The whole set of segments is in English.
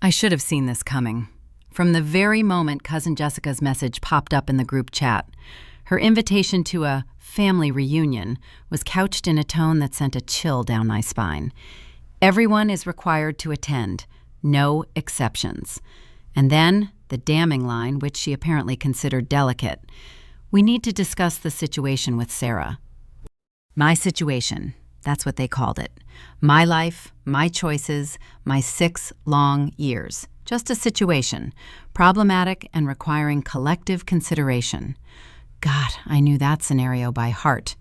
I should have seen this coming. From the very moment Cousin Jessica's message popped up in the group chat, her invitation to a family reunion was couched in a tone that sent a chill down my spine. Everyone is required to attend, no exceptions. And then the damning line, which she apparently considered delicate. We need to discuss the situation with Sarah. My situation, that's what they called it. My life, my choices, my 6 long years. Just a situation, problematic and requiring collective consideration. God, I knew that scenario by heart.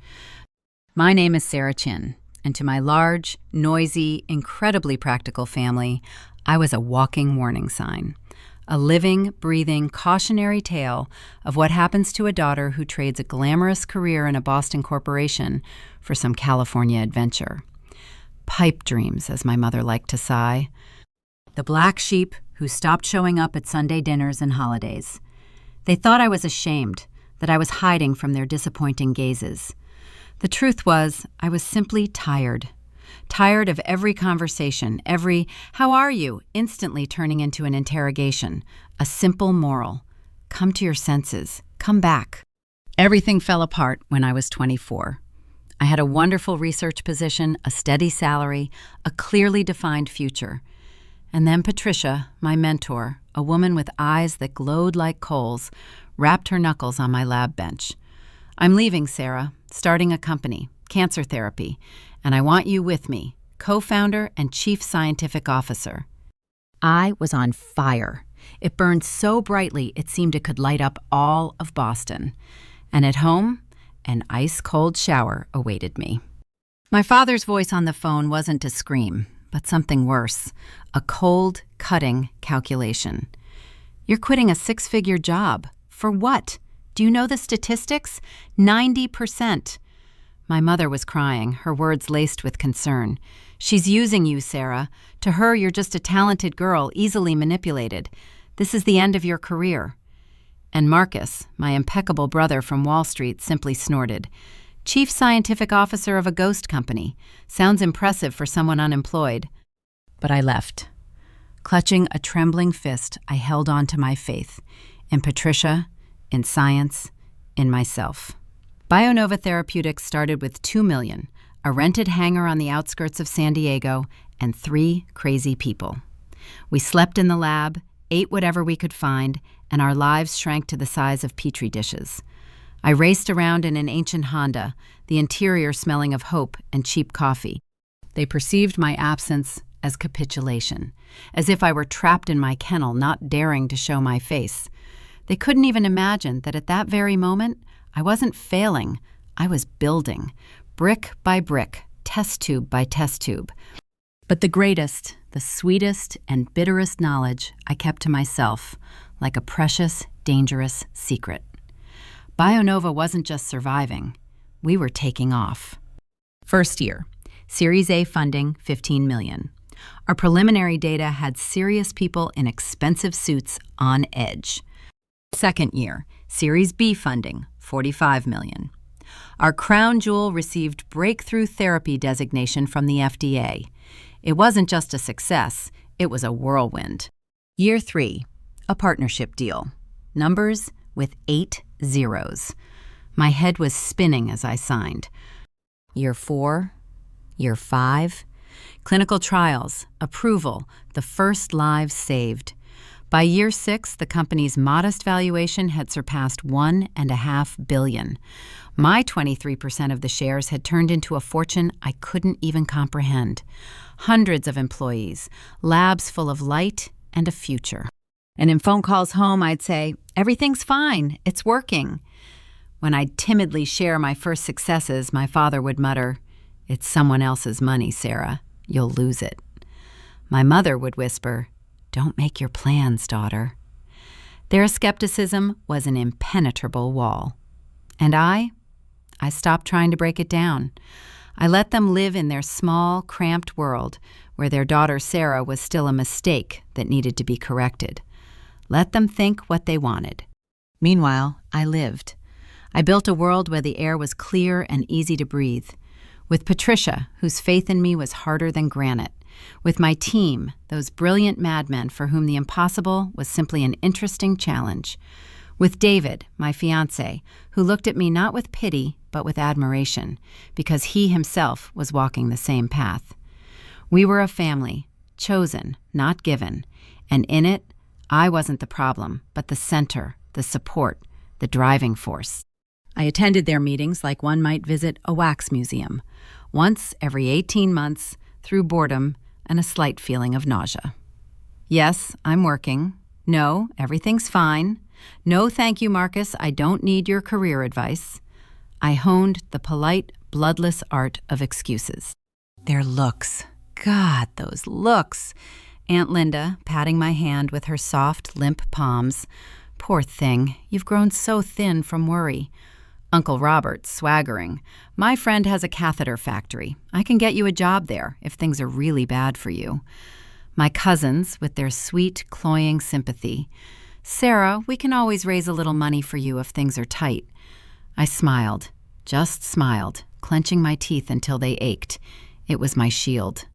My name is Sarah Chin, and to my large, noisy, incredibly practical family, I was a walking warning sign. A living, breathing, cautionary tale of what happens to a daughter who trades a glamorous career in a Boston corporation for some California adventure. Pipe dreams, as my mother liked to sigh. The black sheep who stopped showing up at Sunday dinners and holidays. They thought I was ashamed, that I was hiding from their disappointing gazes. The truth was, I was simply tired. Tired of every conversation, every, "How are you?" instantly turning into an interrogation, a simple moral. Come to your senses. Come back. Everything fell apart when I was 24. I had a wonderful research position, a steady salary, a clearly defined future. And then Patricia, my mentor, a woman with eyes that glowed like coals, rapped her knuckles on my lab bench. "I'm leaving, Sarah, starting a company, cancer therapy, and I want you with me, co-founder and chief scientific officer." I was on fire. It burned so brightly it seemed it could light up all of Boston. And at home, an ice-cold shower awaited me. My father's voice on the phone wasn't a scream, but something worse, a cold, cutting calculation. "You're quitting a 6-figure job. For what? Do you know the statistics? 90%. My mother was crying, her words laced with concern. "She's using you, Sarah. To her, you're just a talented girl, easily manipulated. This is the end of your career." And Marcus, my impeccable brother from Wall Street, simply snorted. "Chief scientific officer of a ghost company. Sounds impressive for someone unemployed." But I left. Clutching a trembling fist, I held on to my faith. In Patricia, in science, in myself. BioNova Therapeutics started with $2 million, a rented hangar on the outskirts of San Diego, and 3 crazy people. We slept in the lab, ate whatever we could find, and our lives shrank to the size of petri dishes. I raced around in an ancient Honda, the interior smelling of hope and cheap coffee. They perceived my absence as capitulation, as if I were trapped in my kennel, not daring to show my face. They couldn't even imagine that at that very moment, I wasn't failing, I was building, brick by brick, test tube by test tube. But the greatest, the sweetest, and bitterest knowledge I kept to myself, like a precious, dangerous secret. BioNova wasn't just surviving, we were taking off. First year, Series A funding, $15 million. Our preliminary data had serious people in expensive suits on edge. Second year, Series B funding, $45 million. Our crown jewel received breakthrough therapy designation from the FDA. It wasn't just a success, it was a whirlwind. Year 3, a partnership deal. Numbers with 8 zeros. My head was spinning as I signed. Year 4, Year 5, clinical trials, approval, the first lives saved. By year 6, the company's modest valuation had surpassed $1.5 billion. My 23% of the shares had turned into a fortune I couldn't even comprehend. Hundreds of employees, labs full of light and a future. And in phone calls home, I'd say, "Everything's fine, it's working." When I'd timidly share my first successes, my father would mutter, "It's someone else's money, Sarah. You'll lose it." My mother would whisper, "Don't make your plans, daughter." Their skepticism was an impenetrable wall. And I stopped trying to break it down. I let them live in their small, cramped world where their daughter Sarah was still a mistake that needed to be corrected. Let them think what they wanted. Meanwhile, I lived. I built a world where the air was clear and easy to breathe. With Patricia, whose faith in me was harder than granite, With my team, those brilliant madmen for whom the impossible was simply an interesting challenge. With David, my fiancé, who looked at me not with pity, but with admiration, because he himself was walking the same path. We were a family, chosen, not given, and in it, I wasn't the problem, but the center, the support, the driving force. I attended their meetings like one might visit a wax museum, once every 18 months, through boredom and a slight feeling of nausea. Yes, I'm working. No, everything's fine. No, thank you, Marcus, I don't need your career advice. I honed the polite, bloodless art of excuses. Their looks. God, those looks. Aunt Linda, patting my hand with her soft, limp palms. Poor thing, you've grown so thin from worry. Uncle Robert, swaggering. My friend has a catheter factory. I can get you a job there if things are really bad for you. My cousins, with their sweet, cloying sympathy. Sarah, we can always raise a little money for you if things are tight. I smiled, just smiled, clenching my teeth until they ached. It was my shield.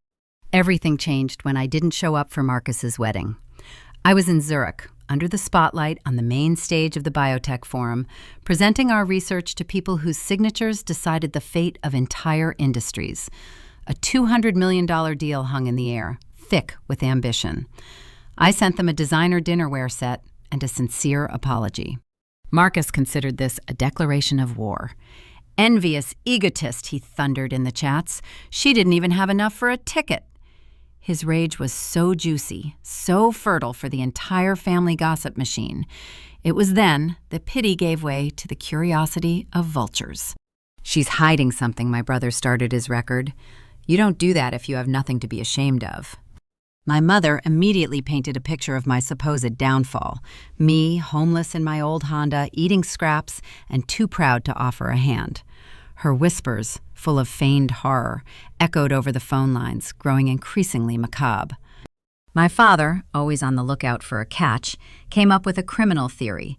Everything changed when I didn't show up for Marcus's wedding. I was in Zurich, under the spotlight on the main stage of the Biotech Forum, presenting our research to people whose signatures decided the fate of entire industries. A $200 million deal hung in the air, thick with ambition. I sent them a designer dinnerware set and a sincere apology. Marcus considered this a declaration of war. Envious egotist, he thundered in the chats. She didn't even have enough for a ticket. His rage was so juicy, so fertile for the entire family gossip machine. It was then that pity gave way to the curiosity of vultures. She's hiding something, my brother started his record. You don't do that if you have nothing to be ashamed of. My mother immediately painted a picture of my supposed downfall. Me, homeless in my old Honda, eating scraps, and too proud to offer a hand. Her whispers, full of feigned horror, echoed over the phone lines, growing increasingly macabre. My father, always on the lookout for a catch, came up with a criminal theory.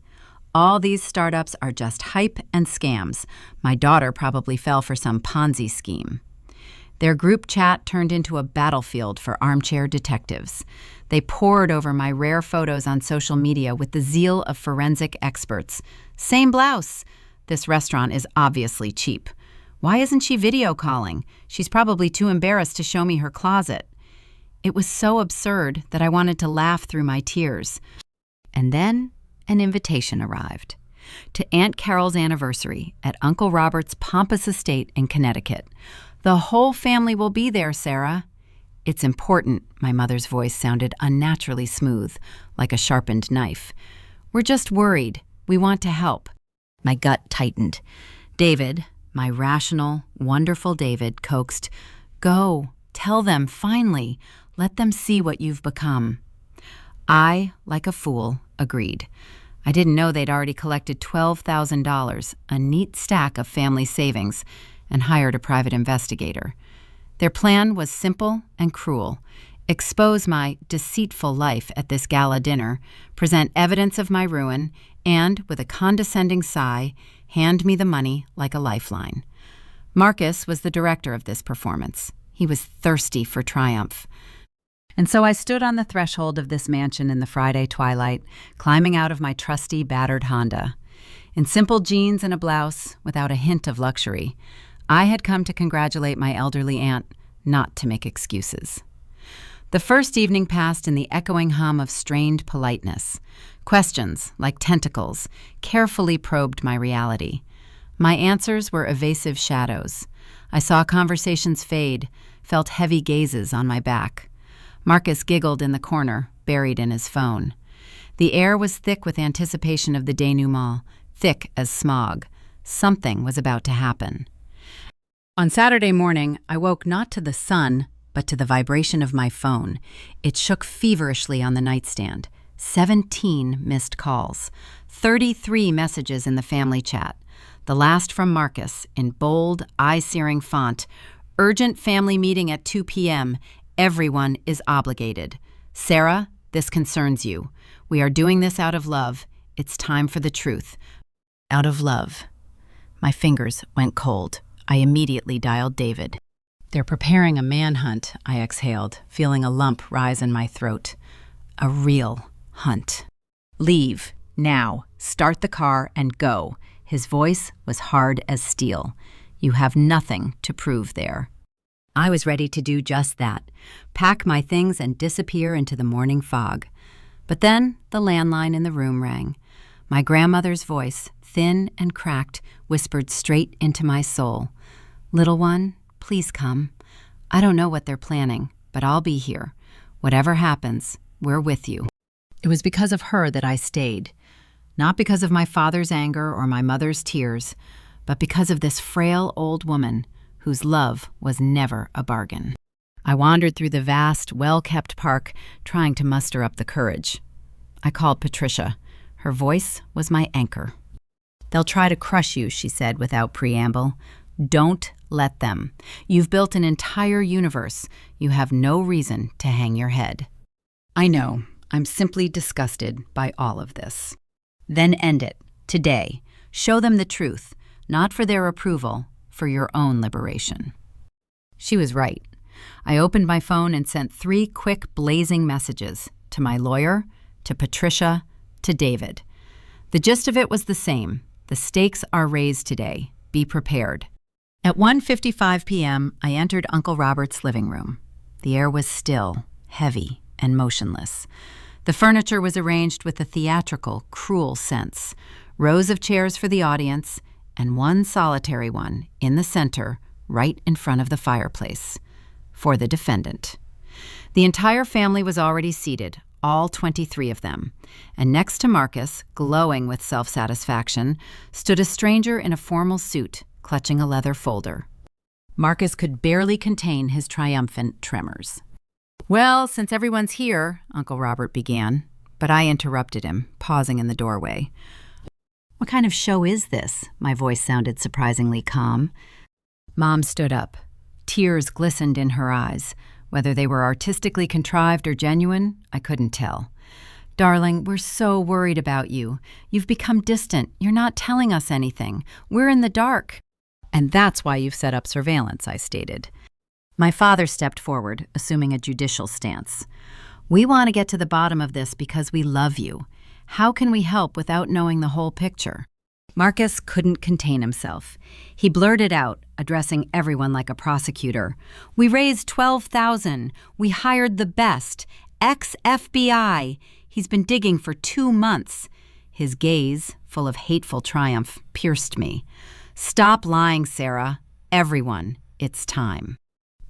All these startups are just hype and scams. My daughter probably fell for some Ponzi scheme. Their group chat turned into a battlefield for armchair detectives. They pored over my rare photos on social media with the zeal of forensic experts. Same blouse. This restaurant is obviously cheap. Why isn't she video calling? She's probably too embarrassed to show me her closet. It was so absurd that I wanted to laugh through my tears. And then an invitation arrived. To Aunt Carol's anniversary at Uncle Robert's pompous estate in Connecticut. The whole family will be there, Sarah. It's important, my mother's voice sounded unnaturally smooth, like a sharpened knife. We're just worried. We want to help. My gut tightened. David, my rational, wonderful David, coaxed, Go, tell them, finally. Let them see what you've become. I, like a fool, agreed. I didn't know they'd already collected $12,000, a neat stack of family savings, and hired a private investigator. Their plan was simple and cruel. Expose my deceitful life at this gala dinner, present evidence of my ruin, and, with a condescending sigh, hand me the money like a lifeline. Marcus was the director of this performance. He was thirsty for triumph. And so I stood on the threshold of this mansion in the Friday twilight, climbing out of my trusty, battered Honda. In simple jeans and a blouse, without a hint of luxury, I had come to congratulate my elderly aunt, not to make excuses. The first evening passed in the echoing hum of strained politeness. Questions, like tentacles, carefully probed my reality. My answers were evasive shadows. I saw conversations fade, felt heavy gazes on my back. Marcus giggled in the corner, buried in his phone. The air was thick with anticipation of the denouement, thick as smog. Something was about to happen. On Saturday morning, I woke not to the sun, but to the vibration of my phone. It shook feverishly on the nightstand. 17 missed calls. 33 messages in the family chat. The last from Marcus, in bold, eye-searing font. Urgent family meeting at 2 p.m. Everyone is obligated. Sarah, this concerns you. We are doing this out of love. It's time for the truth. Out of love. My fingers went cold. I immediately dialed David. They're preparing a manhunt, I exhaled, feeling a lump rise in my throat. A real hunt. Leave, now. Start the car and go. His voice was hard as steel. You have nothing to prove there. I was ready to do just that, pack my things and disappear into the morning fog. But then the landline in the room rang. My grandmother's voice, thin and cracked, whispered straight into my soul. Little one, please come. I don't know what they're planning, but I'll be here. Whatever happens, we're with you. It was because of her that I stayed. Not because of my father's anger or my mother's tears, but because of this frail old woman whose love was never a bargain. I wandered through the vast, well-kept park, trying to muster up the courage. I called Patricia. Her voice was my anchor. They'll try to crush you, she said without preamble. Don't let them. You've built an entire universe. You have no reason to hang your head. I know. I'm simply disgusted by all of this. Then end it, today. Show them the truth, not for their approval, for your own liberation. She was right. I opened my phone and sent 3 quick, blazing messages to my lawyer, to Patricia, to David. The gist of it was the same. The stakes are raised today. Be prepared. At 1:55 p.m., I entered Uncle Robert's living room. The air was still, heavy, and motionless. The furniture was arranged with a theatrical, cruel sense. Rows of chairs for the audience, and one solitary one in the center, right in front of the fireplace, for the defendant. The entire family was already seated, all 23 of them, and next to Marcus, glowing with self-satisfaction, stood a stranger in a formal suit, clutching a leather folder. Marcus could barely contain his triumphant tremors. Well, since everyone's here, Uncle Robert began, but I interrupted him, pausing in the doorway. What kind of show is this? My voice sounded surprisingly calm. Mom stood up. Tears glistened in her eyes. Whether they were artistically contrived or genuine, I couldn't tell. Darling, we're so worried about you. You've become distant. You're not telling us anything. We're in the dark. And that's why you've set up surveillance, I stated. My father stepped forward, assuming a judicial stance. We want to get to the bottom of this because we love you. How can we help without knowing the whole picture? Marcus couldn't contain himself. He blurted out, addressing everyone like a prosecutor. We raised $12,000. We hired the best. Ex-FBI. He's been digging for 2 months. His gaze, full of hateful triumph, pierced me. Stop lying, Sarah. Everyone, it's time.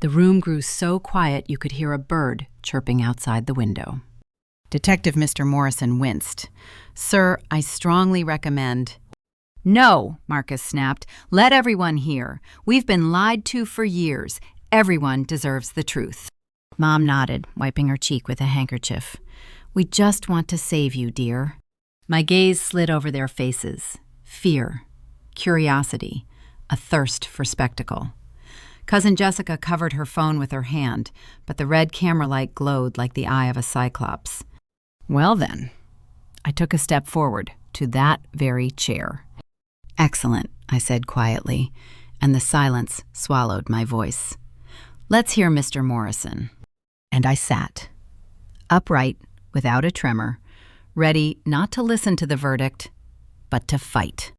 The room grew so quiet you could hear a bird chirping outside the window. Detective Mr. Morrison winced. Sir, I strongly recommend... No, Marcus snapped. Let everyone hear. We've been lied to for years. Everyone deserves the truth. Mom nodded, wiping her cheek with a handkerchief. We just want to save you, dear. My gaze slid over their faces. Fear, curiosity, a thirst for spectacle. Cousin Jessica covered her phone with her hand, but the red camera light glowed like the eye of a cyclops. Well then, I took a step forward to that very chair. Excellent, I said quietly, and the silence swallowed my voice. Let's hear Mr. Morrison. And I sat, upright, without a tremor, ready not to listen to the verdict, but to fight.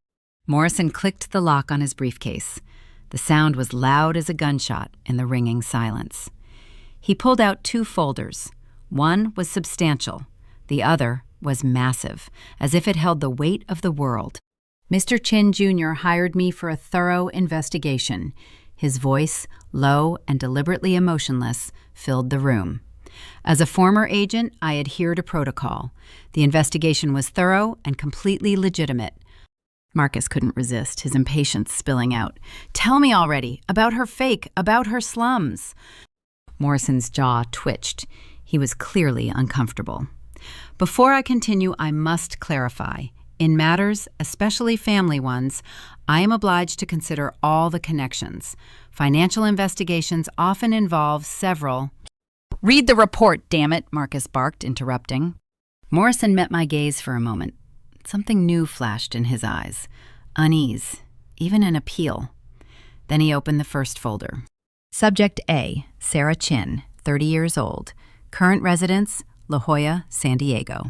Morrison clicked the lock on his briefcase. The sound was loud as a gunshot in the ringing silence. He pulled out 2 folders. One was substantial. The other was massive, as if it held the weight of the world. Mr. Chin Jr. hired me for a thorough investigation. His voice, low and deliberately emotionless, filled the room. As a former agent, I adhere to protocol. The investigation was thorough and completely legitimate. Marcus couldn't resist, his impatience spilling out. Tell me already, about her fake, about her slums. Morrison's jaw twitched. He was clearly uncomfortable. Before I continue, I must clarify. In matters, especially family ones, I am obliged to consider all the connections. Financial investigations often involve several... Read the report, damn it, Marcus barked, interrupting. Morrison met my gaze for a moment. Something new flashed in his eyes. Unease, even an appeal. Then he opened the first folder. Subject A, Sarah Chin, 30 years old. Current residence, La Jolla, San Diego.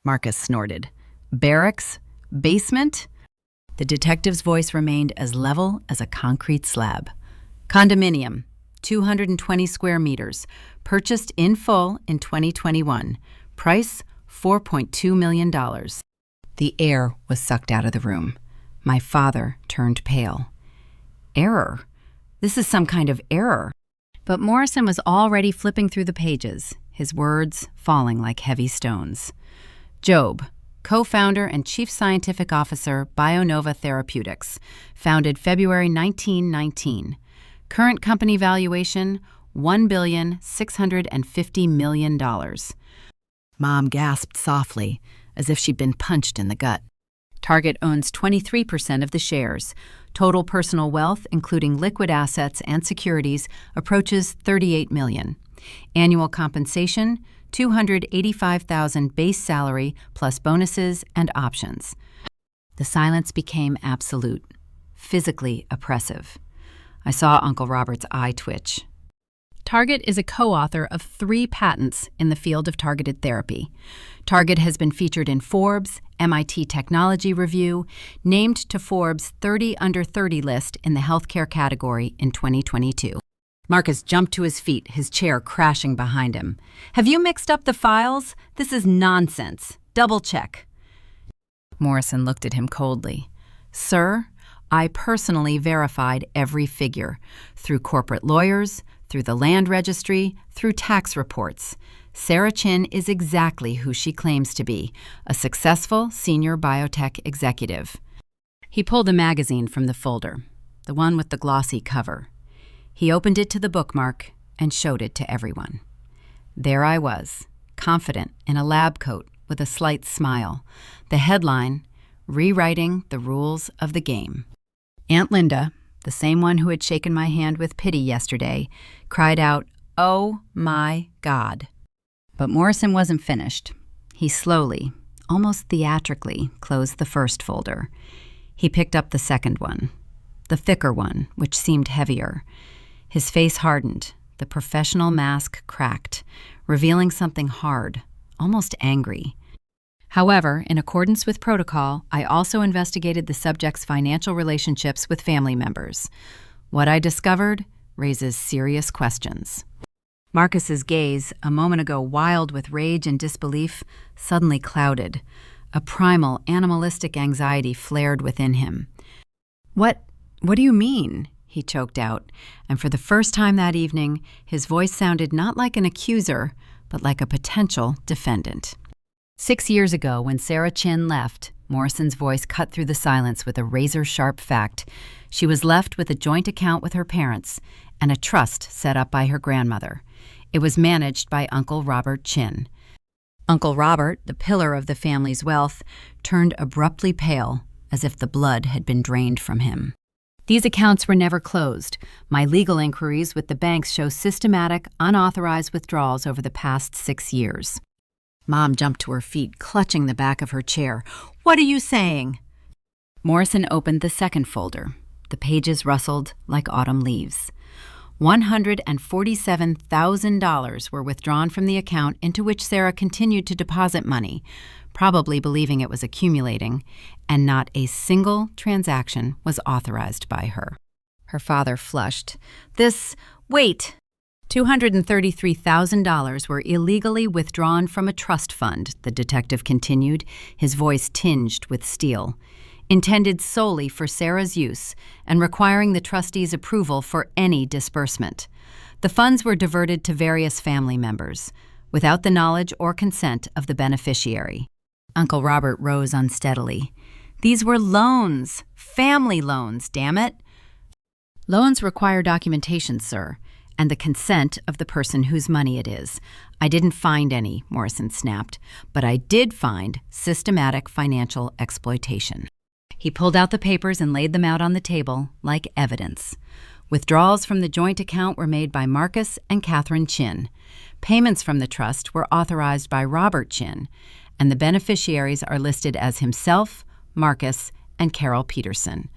Marcus snorted. Barracks? Basement? The detective's voice remained as level as a concrete slab. Condominium, 220 square meters, purchased in full in 2021. Price, $4.2 million. The air was sucked out of the room. My father turned pale. Error? This is some kind of error. But Morrison was already flipping through the pages, his words falling like heavy stones. Job, co-founder and chief scientific officer, BioNova Therapeutics, founded February 1919. Current company valuation, $1,650 million. Mom gasped softly, as if she'd been punched in the gut. Target owns 23% of the shares. Total personal wealth, including liquid assets and securities, approaches $38 million. Annual compensation, $285,000 base salary plus bonuses and options. The silence became absolute, physically oppressive. I saw Uncle Robert's eye twitch. Target is a co-author of 3 patents in the field of targeted therapy. Target has been featured in Forbes, MIT Technology Review, named to Forbes' 30 Under 30 list in the healthcare category in 2022. Marcus jumped to his feet, his chair crashing behind him. Have you mixed up the files? This is nonsense. Double check. Morrison looked at him coldly. Sir, I personally verified every figure, through corporate lawyers, through the land registry, through tax reports. Sarah Chin is exactly who she claims to be, a successful senior biotech executive. He pulled a magazine from the folder, the one with the glossy cover. He opened it to the bookmark and showed it to everyone. There I was, confident in a lab coat with a slight smile. The headline, Rewriting the Rules of the Game. Aunt Linda, the same one who had shaken my hand with pity yesterday, cried out, "Oh my God." But Morrison wasn't finished. He slowly, almost theatrically, closed the first folder. He picked up the second one, the thicker one, which seemed heavier. His face hardened, the professional mask cracked, revealing something hard, almost angry. However, in accordance with protocol, I also investigated the subject's financial relationships with family members. What I discovered raises serious questions. Marcus's gaze, a moment ago wild with rage and disbelief, suddenly clouded. A primal, animalistic anxiety flared within him. What do you mean?" he choked out, and for the first time that evening, his voice sounded not like an accuser, but like a potential defendant. 6 years ago, when Sarah Chin left, Morrison's voice cut through the silence with a razor-sharp fact. She was left with a joint account with her parents and a trust set up by her grandmother. It was managed by Uncle Robert Chin. Uncle Robert, the pillar of the family's wealth, turned abruptly pale, as if the blood had been drained from him. These accounts were never closed. My legal inquiries with the banks show systematic, unauthorized withdrawals over the past 6 years. Mom jumped to her feet, clutching the back of her chair. "What are you saying?" Morrison opened the second folder. The pages rustled like autumn leaves. $147,000 were withdrawn from the account into which Sarah continued to deposit money, probably believing it was accumulating, and not a single transaction was authorized by her. Her father flushed. Wait! $233,000 were illegally withdrawn from a trust fund, the detective continued, his voice tinged with steel, intended solely for Sarah's use and requiring the trustee's approval for any disbursement. The funds were diverted to various family members, without the knowledge or consent of the beneficiary. Uncle Robert rose unsteadily. These were loans, family loans, damn it. Loans require documentation, sir, and the consent of the person whose money it is. I didn't find any, Morrison snapped, but I did find systematic financial exploitation. He pulled out the papers and laid them out on the table like evidence. Withdrawals from the joint account were made by Marcus and Catherine Chin. Payments from the trust were authorized by Robert Chin, and the beneficiaries are listed as himself, Marcus, and Carol Peterson.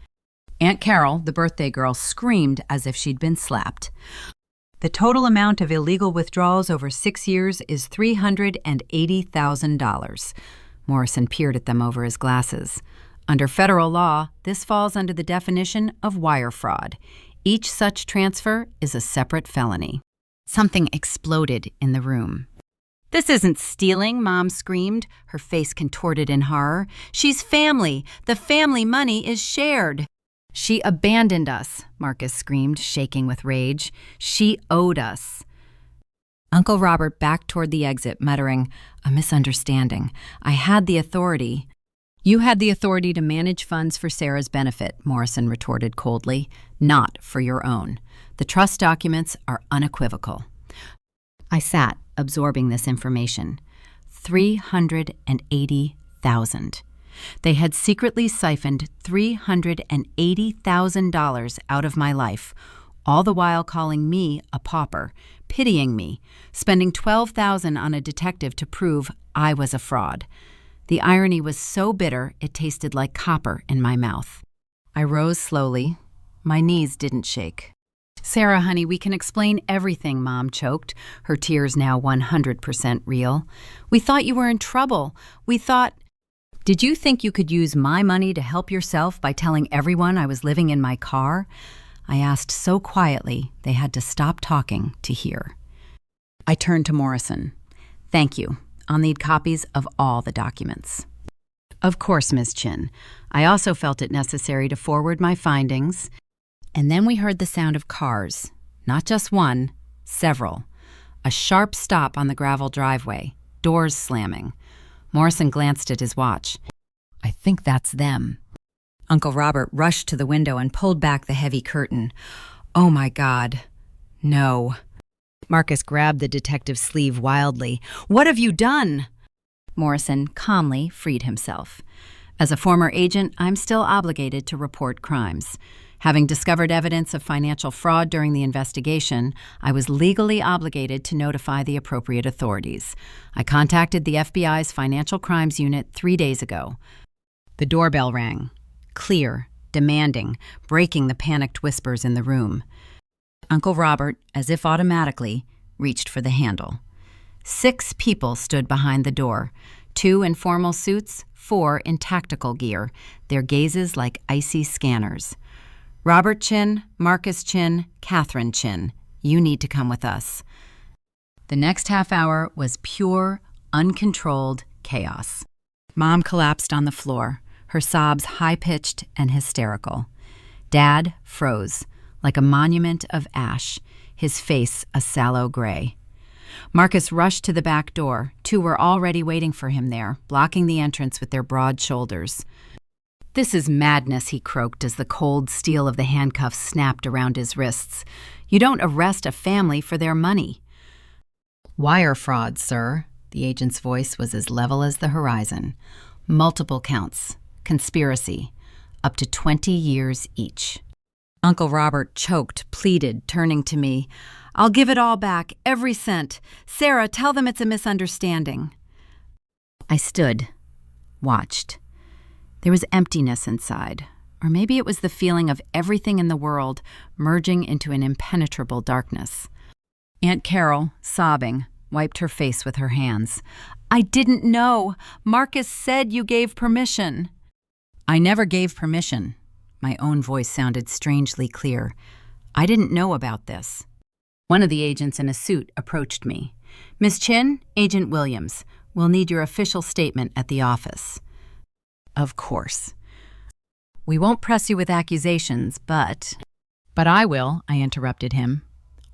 Aunt Carol, the birthday girl, screamed as if she'd been slapped. The total amount of illegal withdrawals over 6 years is $380,000. Morrison peered at them over his glasses. Under federal law, this falls under the definition of wire fraud. Each such transfer is a separate felony. Something exploded in the room. "This isn't stealing," Mom screamed, her face contorted in horror. "She's family. The family money is shared." "She abandoned us," Marcus screamed, shaking with rage. "She owed us." Uncle Robert backed toward the exit, muttering, "A misunderstanding. I had the authority." "You had the authority to manage funds for Sarah's benefit," Morrison retorted coldly, "not for your own. The trust documents are unequivocal." I sat, absorbing this information. $380,000. They had secretly siphoned $380,000 out of my life, all the while calling me a pauper, pitying me, spending $12,000 on a detective to prove I was a fraud. The irony was so bitter it tasted like copper in my mouth. I rose slowly. My knees didn't shake. "Sarah, honey, we can explain everything," Mom choked, her tears now 100% real. "We thought you were in trouble. We thought—" "Did you think you could use my money to help yourself by telling everyone I was living in my car?" I asked so quietly they had to stop talking to hear. I turned to Morrison. "Thank you. I'll need copies of all the documents." "Of course, Ms. Chin. I also felt it necessary to forward my findings." And then we heard the sound of cars. Not just one, several. A sharp stop on the gravel driveway, doors slamming. Morrison glanced at his watch. "I think that's them." Uncle Robert rushed to the window and pulled back the heavy curtain. "Oh my God. No." Marcus grabbed the detective's sleeve wildly. "What have you done?" Morrison calmly freed himself. "As a former agent, I'm still obligated to report crimes. Having discovered evidence of financial fraud during the investigation, I was legally obligated to notify the appropriate authorities. I contacted the FBI's Financial Crimes Unit 3 days ago." The doorbell rang. Clear, demanding, breaking the panicked whispers in the room. Uncle Robert, as if automatically, reached for the handle. 6 people stood behind the door, 2 in formal suits, 4 in tactical gear, their gazes like icy scanners. "Robert Chin, Marcus Chin, Catherine Chin, you need to come with us." The next half hour was pure, uncontrolled chaos. Mom collapsed on the floor, her sobs high-pitched and hysterical. Dad froze, like a monument of ash, his face a sallow gray. Marcus rushed to the back door. 2 were already waiting for him there, blocking the entrance with their broad shoulders. "This is madness," he croaked as the cold steel of the handcuffs snapped around his wrists. "You don't arrest a family for their money." "Wire fraud, sir." The agent's voice was as level as the horizon. "Multiple counts. Conspiracy. Up to 20 years each." Uncle Robert choked, pleaded, turning to me. "I'll give it all back, every cent. Sarah, tell them it's a misunderstanding." I stood, watched. There was emptiness inside, or maybe it was the feeling of everything in the world merging into an impenetrable darkness. Aunt Carol, sobbing, wiped her face with her hands. "I didn't know. Marcus said you gave permission." "I never gave permission." My own voice sounded strangely clear. "I didn't know about this." One of the agents in a suit approached me. "Miss Chin, Agent Williams, we'll need your official statement at the office." Of course. "We won't press you with accusations, but—" "But I will," I interrupted him.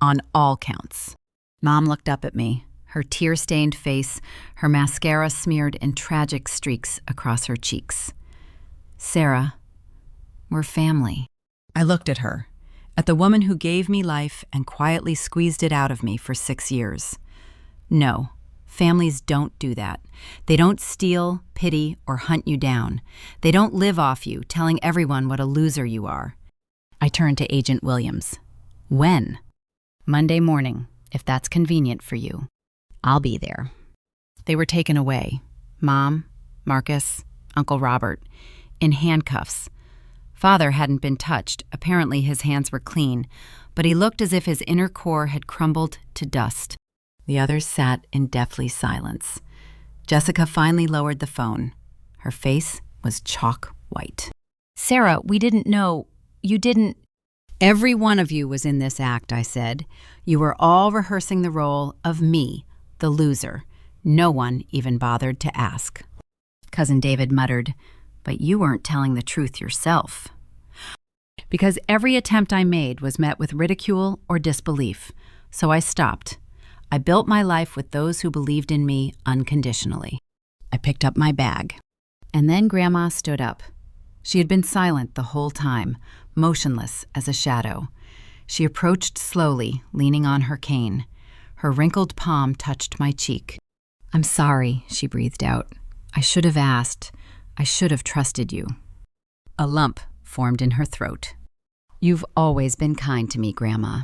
"On all counts." Mom looked up at me, her tear-stained face, her mascara smeared in tragic streaks across her cheeks. "Sarah, we're family." I looked at her, at the woman who gave me life and quietly squeezed it out of me for 6 years. No. Families don't do that. They don't steal, pity, or hunt you down. They don't live off you, telling everyone what a loser you are. I turned to Agent Williams. "When?" "Monday morning, if that's convenient for you. I'll be there." They were taken away. Mom, Marcus, Uncle Robert, in handcuffs. Father hadn't been touched. Apparently his hands were clean, but he looked as if his inner core had crumbled to dust. The others sat in deathly silence. Jessica finally lowered the phone. Her face was chalk white. "Sarah, we didn't know. You didn't—" "Every one of you was in this act," I said. "You were all rehearsing the role of me, the loser. No one even bothered to ask." Cousin David muttered, "But you weren't telling the truth yourself." "Because every attempt I made was met with ridicule or disbelief, so I stopped. I built my life with those who believed in me unconditionally." I picked up my bag. And then Grandma stood up. She had been silent the whole time, motionless as a shadow. She approached slowly, leaning on her cane. Her wrinkled palm touched my cheek. "I'm sorry," she breathed out. "I should have asked. I should have trusted you." A lump formed in her throat. "You've always been kind to me, Grandma."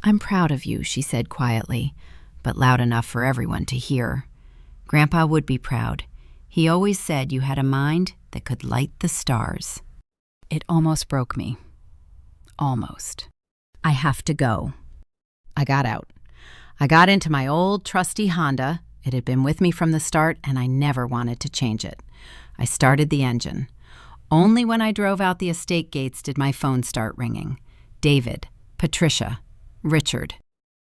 "I'm proud of you," she said quietly, but loud enough for everyone to hear. Grandpa would be proud. He always said you had a mind that could light the stars. It almost broke me. Almost. "I have to go." I got out. I got into my old trusty Honda. It had been with me from the start, and I never wanted to change it. I started the engine. Only when I drove out the estate gates did my phone start ringing. David, Patricia, Richard.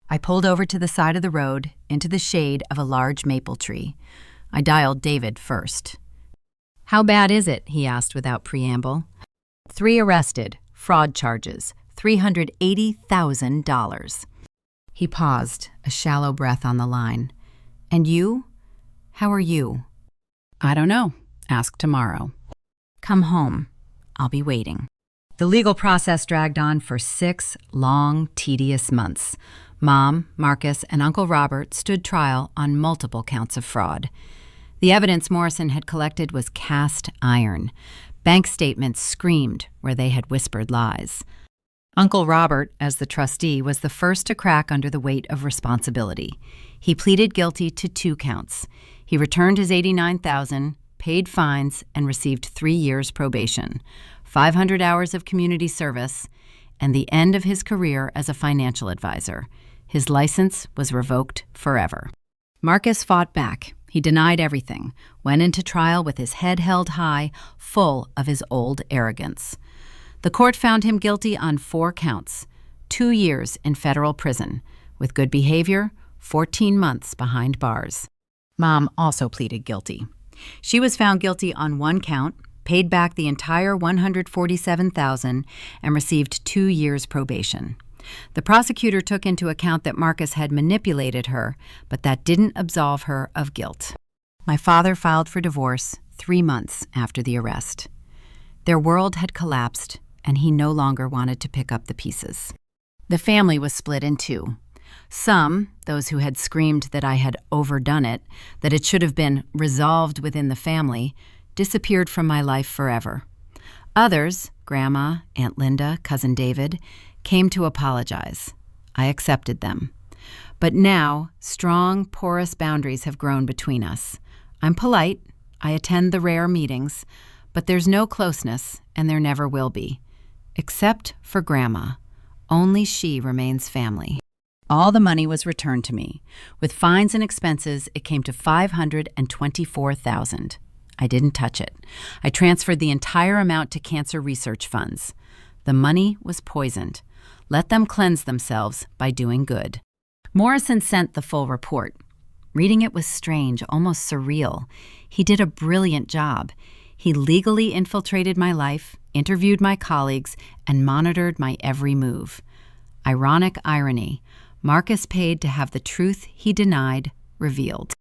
I pulled over to the side of the road, into the shade of a large maple tree. I dialed David first. "How bad is it?" he asked without preamble. "3 arrested, fraud charges, $380,000. He paused, a shallow breath on the line. "And you? How are you?" "I don't know. Ask tomorrow." "Come home. I'll be waiting." The legal process dragged on for 6 long, tedious months. Mom, Marcus, and Uncle Robert stood trial on multiple counts of fraud. The evidence Morrison had collected was cast iron. Bank statements screamed where they had whispered lies. Uncle Robert, as the trustee, was the first to crack under the weight of responsibility. He pleaded guilty to 2 counts. He returned his $89,000, paid fines, and received 3 years probation, 500 hours of community service, and the end of his career as a financial advisor. His license was revoked forever. Marcus fought back. He denied everything, went into trial with his head held high, full of his old arrogance. The court found him guilty on 4 counts, 2 years in federal prison, with good behavior, 14 months behind bars. Mom also pleaded guilty. She was found guilty on 1 count, paid back the entire $147,000, and received 2 years probation. The prosecutor took into account that Marcus had manipulated her, but that didn't absolve her of guilt. My father filed for divorce 3 months after the arrest. Their world had collapsed, and he no longer wanted to pick up the pieces. The family was split in 2. Some, those who had screamed that I had overdone it, that it should have been resolved within the family, disappeared from my life forever. Others, Grandma, Aunt Linda, Cousin David, came to apologize. I accepted them. But now, strong, porous boundaries have grown between us. I'm polite. I attend the rare meetings. But there's no closeness, and there never will be. Except for Grandma. Only she remains family. All the money was returned to me. With fines and expenses, it came to $524,000. I didn't touch it. I transferred the entire amount to cancer research funds. The money was poisoned. Let them cleanse themselves by doing good. Morrison sent the full report. Reading it was strange, almost surreal. He did a brilliant job. He legally infiltrated my life, interviewed my colleagues, and monitored my every move. Ironic irony. Marcus paid to have the truth he denied revealed.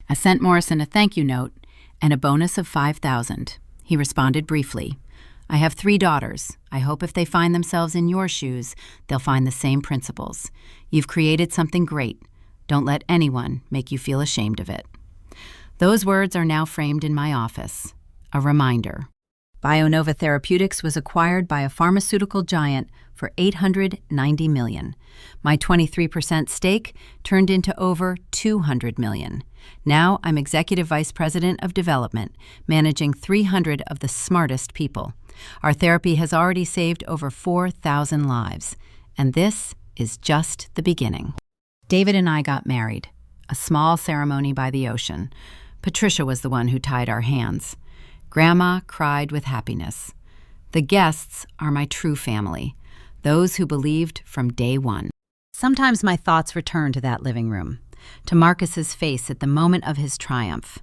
I sent Morrison a thank you note and a bonus of $5,000. He responded briefly. "I have 3 daughters. I hope if they find themselves in your shoes, they'll find the same principles. You've created something great. Don't let anyone make you feel ashamed of it." Those words are now framed in my office. A reminder. BioNova Therapeutics was acquired by a pharmaceutical giant for $890 million. My 23% stake turned into over $200 million. Now I'm Executive Vice President of Development, managing 300 of the smartest people. Our therapy has already saved over 4,000 lives, and this is just the beginning. David and I got married, a small ceremony by the ocean. Patricia was the one who tied our hands. Grandma cried with happiness. The guests are my true family, those who believed from day one. Sometimes my thoughts return to that living room, to Marcus's face at the moment of his triumph,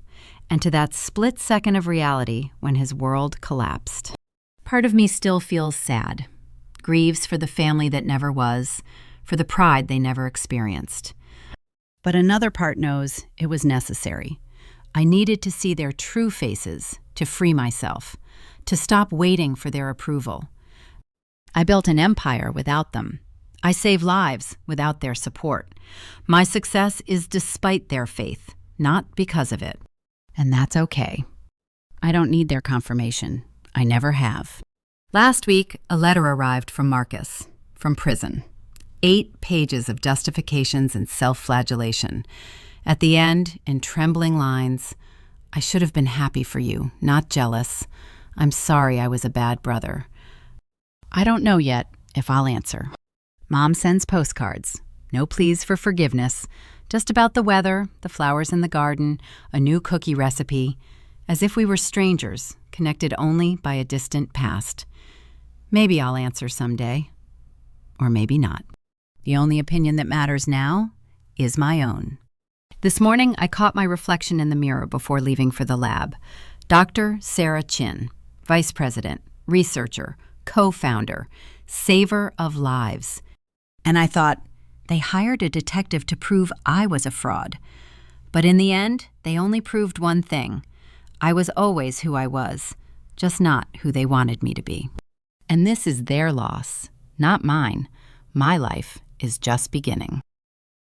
and to that split second of reality when his world collapsed. Part of me still feels sad, grieves for the family that never was, for the pride they never experienced. But another part knows it was necessary. I needed to see their true faces to free myself, to stop waiting for their approval. I built an empire without them. I save lives without their support. My success is despite their faith, not because of it. And that's okay. I don't need their confirmation. I never have. Last week, a letter arrived from Marcus, from prison. 8 pages of justifications and self-flagellation. At the end, in trembling lines, I should have been happy for you, not jealous. I'm sorry I was a bad brother. I don't know yet if I'll answer. Mom sends postcards. No pleas for forgiveness. Just about the weather, the flowers in the garden, a new cookie recipe, as if we were strangers, connected only by a distant past. Maybe I'll answer someday, or maybe not. The only opinion that matters now is my own. This morning, I caught my reflection in the mirror before leaving for the lab. Dr. Sarah Chin, Vice President, researcher, co-founder, saver of lives. And I thought, they hired a detective to prove I was a fraud. But in the end, they only proved one thing. I was always who I was, just not who they wanted me to be. And this is their loss, not mine. My life is just beginning.